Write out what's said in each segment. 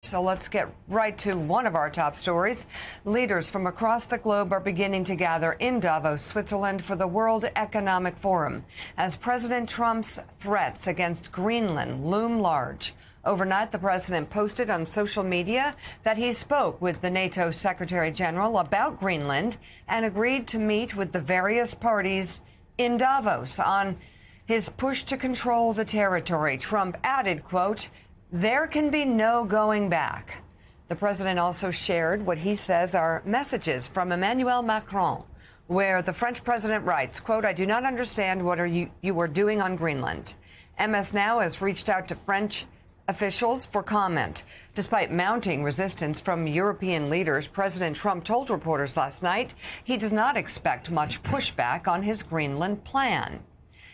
So let's get right to one of our top stories. Leaders from across the globe are beginning to gather in Davos, Switzerland for the World Economic Forum as President Trump's threats against Greenland loom large. Overnight, the president posted on social media that he spoke with the NATO Secretary General about Greenland and agreed to meet with the various parties in Davos on his push to control the territory. Trump added, quote, "There can be no going back." The president also shared what he says are messages from Emmanuel Macron, where the French president writes, quote, "I do not understand what you are doing on Greenland." MS Now has reached out to French officials for comment. Despite mounting resistance from European leaders, President Trump told reporters last night he does not expect much pushback on his Greenland plan.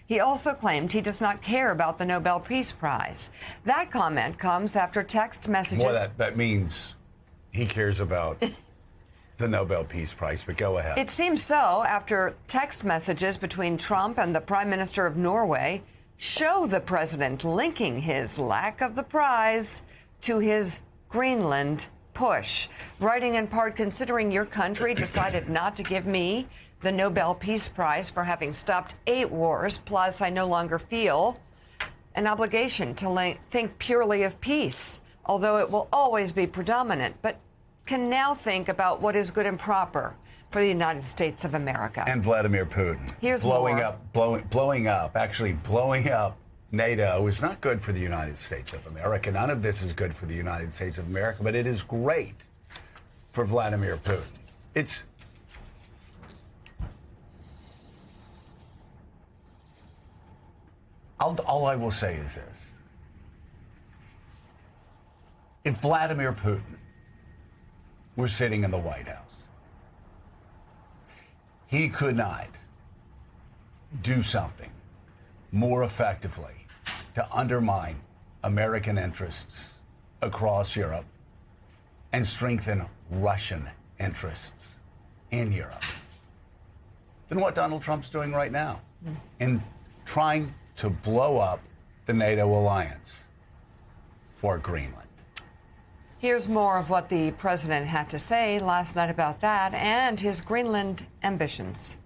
He also claimed he does not care about the Nobel Peace Prize. That comment comes after text messages. Well, that means he cares about the Nobel Peace Prize, but go ahead. It seems so after text messages between Trump and the Prime Minister of Norway show the president linking his lack of the prize to his Greenland push, writing in part, "Considering your country decided not to give me the Nobel Peace Prize for having stopped 8 wars, plus I no longer feel an obligation to think purely of peace, although it will always be predominant, but can now think about what is good and proper for the United States of America." And Vladimir Putin. Here's blowing more. blowing up NATO is not good for the United States of America. None of this is good for the United States of America, but it is great for Vladimir Putin. All I will say is this. If Vladimir Putin were sitting in the White House, he could not do something more effectively to undermine American interests across Europe and strengthen Russian interests in Europe than what Donald Trump's doing right now in trying to blow up the NATO alliance for Greenland. Here's more of what the president had to say last night about that and his Greenland ambitions.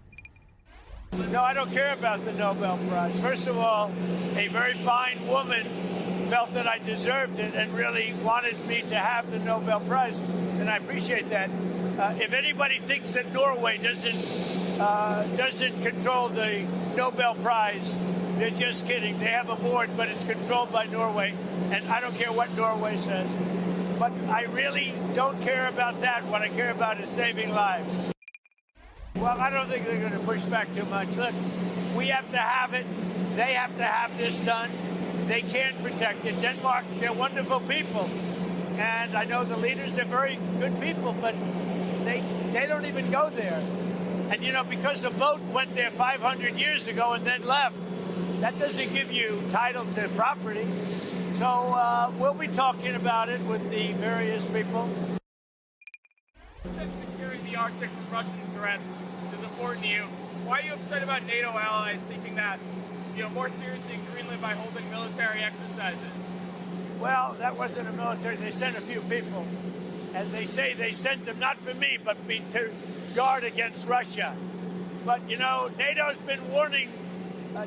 No, I don't care about the Nobel Prize. First of all, a very fine woman felt that I deserved it and really wanted me to have the Nobel Prize, and I appreciate that. If anybody thinks that Norway doesn't control the Nobel Prize, they're just kidding. They have a board, but it's controlled by Norway, and I don't care what Norway says. But I really don't care about that. What I care about is saving lives. Well, I don't think they're going to push back too much. Look, we have to have it. They have to have this done. They can protect it. Denmark, they're wonderful people. And I know the leaders are very good people, but they don't even go there. And, you know, because the boat went there 500 years ago and then left, that doesn't give you title to property. So we'll be talking about it with the various people. Securing the Arctic from Russian threats is important to you. Why are you upset about NATO allies thinking that, more seriously in Greenland by holding military exercises? Well, that wasn't a military. They sent a few people. And they say they sent them not for me, but to guard against Russia. But, NATO's been warning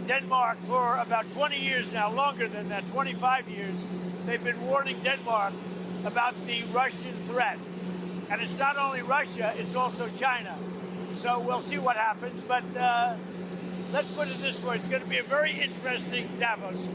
Denmark for about 20 years now, longer than that, 25 years. They've been warning Denmark about the Russian threat. And it's not only Russia, it's also China. So we'll see what happens. But let's put it this way. It's going to be a very interesting Davos.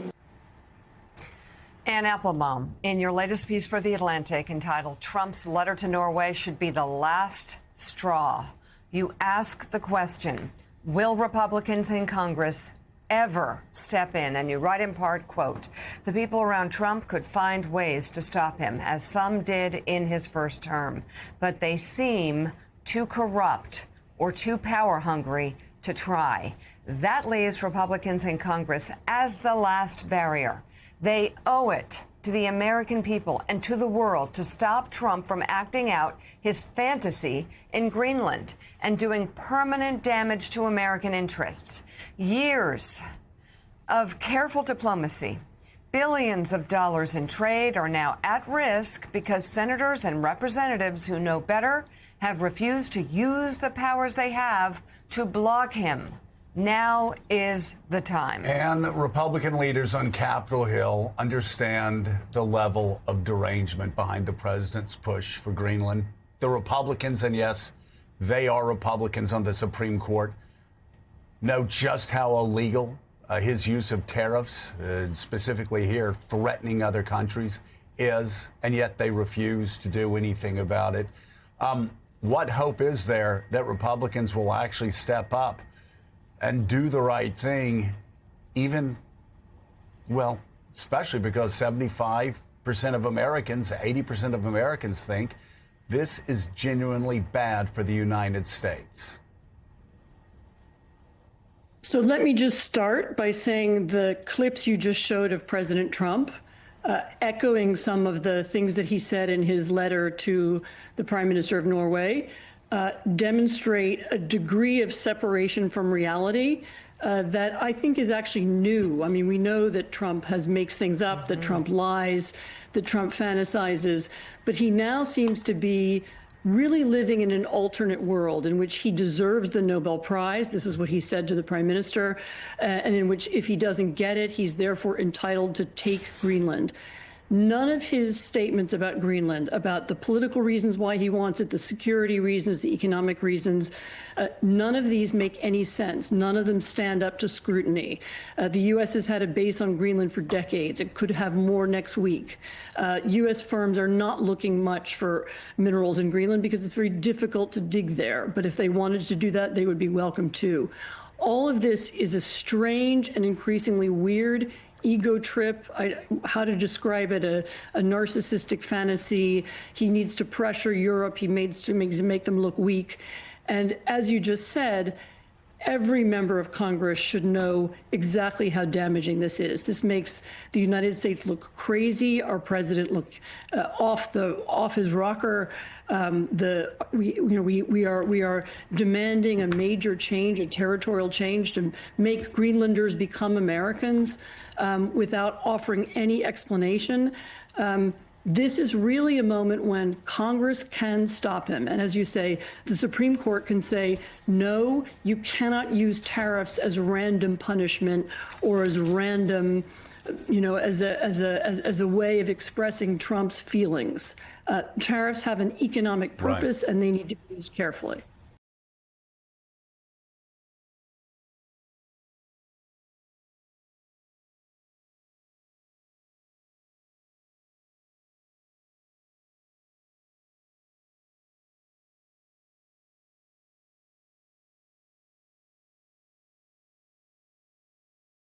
Ann Applebaum, in your latest piece for The Atlantic entitled "Trump's Letter to Norway Should Be the Last Straw," you ask the question, will Republicans in Congress ever step in? And you write in part, quote, "The people around Trump could find ways to stop him, as some did in his first term, but they seem too corrupt or too power hungry to try." That leaves Republicans in Congress as the last barrier. They owe it to the American people and to the world to stop Trump from acting out his fantasy in Greenland and doing permanent damage to American interests. Years of careful diplomacy, Billions of dollars in trade are now at risk because senators and representatives who know better have refused to use the powers they have to block him. Now is the time. And Republican leaders on Capitol Hill understand the level of derangement behind the president's push for Greenland. The Republicans, and yes, they are Republicans on the Supreme Court, know just how illegal his use of tariffs, specifically here, threatening other countries, is, and yet they refuse to do anything about it. What hope is there that Republicans will actually step up and do the right thing, even, well, especially because 75% of Americans, 80% of Americans think this is genuinely bad for the United States? So let me just start by saying the clips you just showed of President Trump, echoing some of the things that he said in his letter to the Prime Minister of Norway, demonstrate a degree of separation from reality that I think is actually new. I mean, we know that Trump makes things up, that Trump lies, that Trump fantasizes, but he now seems to be really living in an alternate world in which he deserves the Nobel Prize. This is what he said to the Prime Minister, and in which if he doesn't get it, he's therefore entitled to take Greenland. None of his statements about Greenland, about the political reasons why he wants it, the security reasons, the economic reasons, none of these make any sense. None of them stand up to scrutiny. The U.S. has had a base on Greenland for decades. It could have more next week. U.S. firms are not looking much for minerals in Greenland because it's very difficult to dig there. But if they wanted to do that, they would be welcome to. All of this is a strange and increasingly weird ego trip, how to describe it, a narcissistic fantasy. He needs to pressure Europe. He needs to make them look weak. And as you just said, every member of Congress should know exactly how damaging this is. This makes the United States look crazy, our president look off his rocker. We are demanding a major change, a territorial change to make Greenlanders become Americans without offering any explanation. This is really a moment when Congress can stop him. And as you say, the Supreme Court can say, no, you cannot use tariffs as random punishment or as random, as a way of expressing Trump's feelings. Tariffs have an economic purpose, and they need to be used carefully.